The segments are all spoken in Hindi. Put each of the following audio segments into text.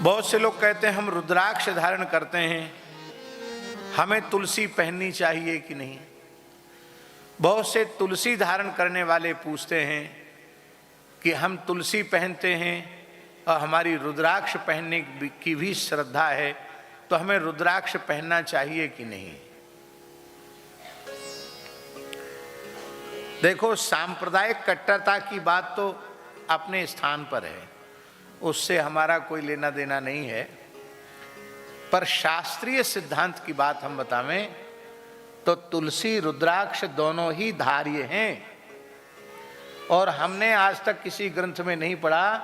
बहुत से लोग कहते हैं हम रुद्राक्ष धारण करते हैं, हमें तुलसी पहननी चाहिए कि नहीं। बहुत से तुलसी धारण करने वाले पूछते हैं कि हम तुलसी पहनते हैं और हमारी रुद्राक्ष पहनने की भी श्रद्धा है, तो हमें रुद्राक्ष पहनना चाहिए कि नहीं। देखो, सांप्रदायिक कट्टरता की बात तो अपने स्थान पर है, उससे हमारा कोई लेना देना नहीं है, पर शास्त्रीय सिद्धांत की बात हम बतावें तो तुलसी रुद्राक्ष दोनों ही धार्य हैं। और हमने आज तक किसी ग्रंथ में नहीं पढ़ा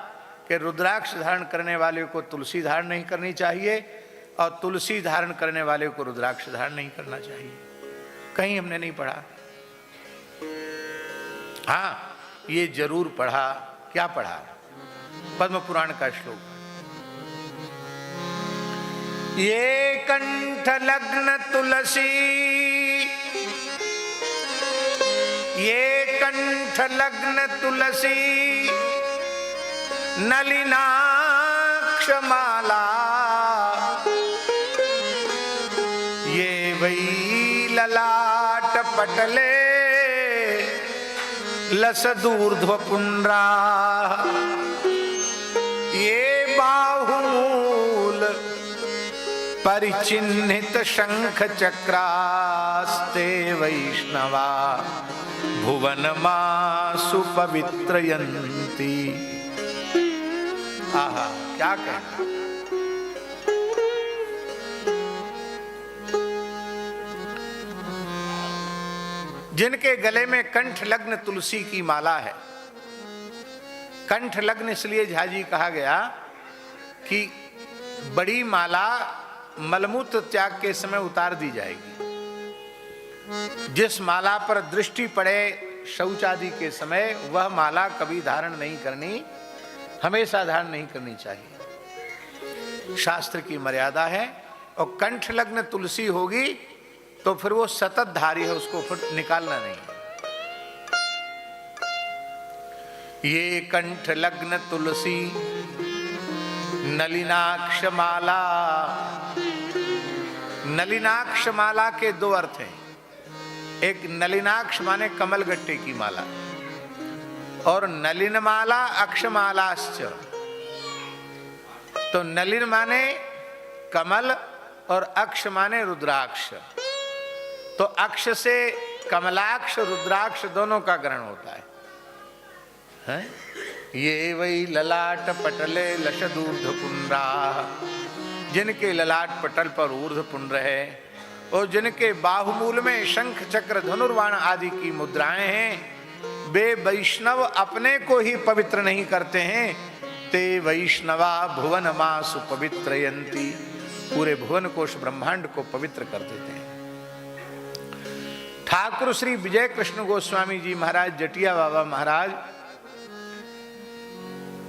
कि रुद्राक्ष धारण करने वाले को तुलसी धारण नहीं करनी चाहिए और तुलसी धारण करने वाले को रुद्राक्ष धारण नहीं करना चाहिए, कहीं हमने नहीं पढ़ा। हाँ, ये जरूर पढ़ा। क्या पढ़ा? पद्म पुराण का श्लोक, ये कंठ लग्न तुलसी, ये कंठ लग्न तुलसी, नलिनाक्ष माला, ये वही ललाट पटले, लसदूर्ध्व पुंड्रा, ये बाहुमूल परिचिन्हित शंख चक्रास्ते वैष्णवा भुवन मासु पवित्रयन्ति। आहा, क्या कहना। जिनके गले में कंठ लग्न तुलसी की माला है, कंठ लग्न इसलिए झाजी कहा गया कि बड़ी माला मलमूत्र त्याग के समय उतार दी जाएगी। जिस माला पर दृष्टि पड़े शौचादि के समय, वह माला कभी धारण नहीं करनी, हमेशा धारण नहीं करनी चाहिए। शास्त्र की मर्यादा है। और कंठ लग्न तुलसी होगी तो फिर वो सतत धारी है, उसको फिर निकालना नहीं है। ये कंठ लग्न तुलसी नलिनाक्ष माला। नलिनाक्ष माला के दो अर्थ हैं। एक नलिनाक्ष माने कमल गट्टे की माला, और नलिन माला अक्षमालाश्च। तो नलिन माने कमल और अक्ष माने रुद्राक्ष। तो अक्ष से कमलाक्ष रुद्राक्ष दोनों का ग्रहण होता है? ये वही ललाट पटले लशदूर्ध्व पुंड्रा, जिनके ललाट पटल पर ऊर्ध्व पुंड्र है और जिनके बाहुमूल में शंख चक्र धनुर्वाण आदि की मुद्राएं हैं, वे वैष्णव अपने को ही पवित्र नहीं करते हैं, ते वैष्णवा भुवन मासु पवित्रयन्ति, पूरे भुवन कोश ब्रह्मांड को पवित्र कर देते हैं। ठाकुर श्री विजय कृष्ण गोस्वामी जी महाराज, जटिया बाबा महाराज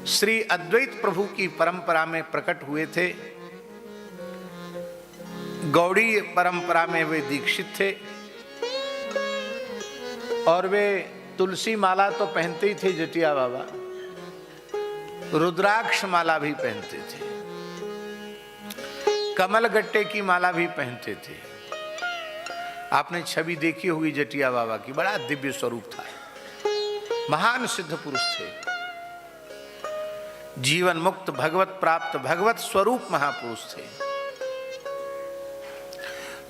श्री अद्वैत प्रभु की परंपरा में प्रकट हुए थे। गौड़ी परंपरा में वे दीक्षित थे और वे तुलसी माला तो पहनते ही थे जटिया बाबा, रुद्राक्ष माला भी पहनते थे, कमल गट्टे की माला भी पहनते थे। आपने छवि देखी होगी जटिया बाबा की, बड़ा दिव्य स्वरूप था, महान सिद्ध पुरुष थे, जीवन मुक्त भगवत प्राप्त भगवत स्वरूप महापुरुष थे।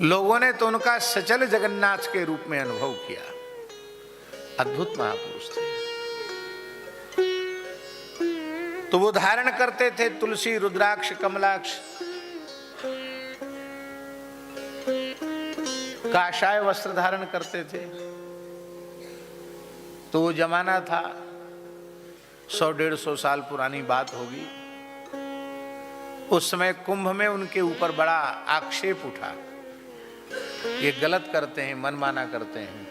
लोगों ने तो उनका सचल जगन्नाथ के रूप में अनुभव किया। अद्भुत महापुरुष थे। तो वो धारण करते थे तुलसी रुद्राक्ष कमलाक्ष, काषाय वस्त्र धारण करते थे। तो वो जमाना था, 100-150 साल पुरानी बात होगी। उस समय कुंभ में उनके ऊपर बड़ा आक्षेप उठा, ये गलत करते हैं, मनमाना करते हैं।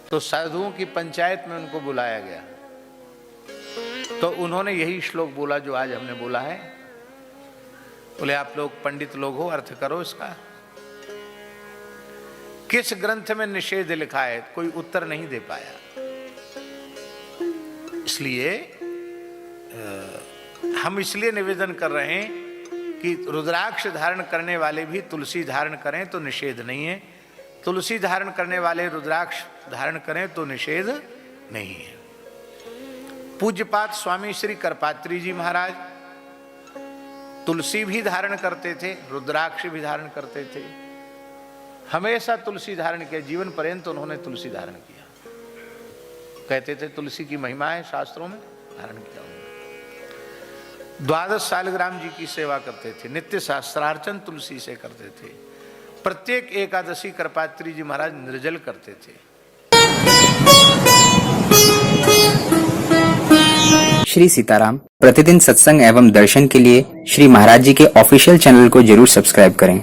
तो साधुओं की पंचायत में उनको बुलाया गया। तो उन्होंने यही श्लोक बोला जो आज हमने बोला है। बोले, आप लोग पंडित लोग हो, अर्थ करो इसका। किस ग्रंथ में निषेध लिखा है? कोई उत्तर नहीं दे पाया। इसलिए हम इसलिए निवेदन कर रहे हैं कि रुद्राक्ष धारण करने वाले भी तुलसी धारण करें तो निषेध नहीं है, तुलसी धारण करने वाले रुद्राक्ष धारण करें तो निषेध नहीं है। पूज्यपाद स्वामी श्री करपात्री जी महाराज तुलसी भी धारण करते थे, रुद्राक्ष भी धारण करते थे, हमेशा तुलसी धारण किया, जीवन पर्यंत उन्होंने तुलसी धारण किया। कहते थे तुलसी की महिमा है, शास्त्रों में धारण किया उन्होंने। 12 सालग्राम जी की सेवा करते थे, नित्य सहस्त्रार्चन तुलसी से करते थे, प्रत्येक एकादशी करपात्री जी महाराज निर्जल करते थे। श्री सीताराम प्रतिदिन सत्संग एवं दर्शन के लिए श्री महाराज जी के ऑफिशियल चैनल को जरूर सब्सक्राइब करें।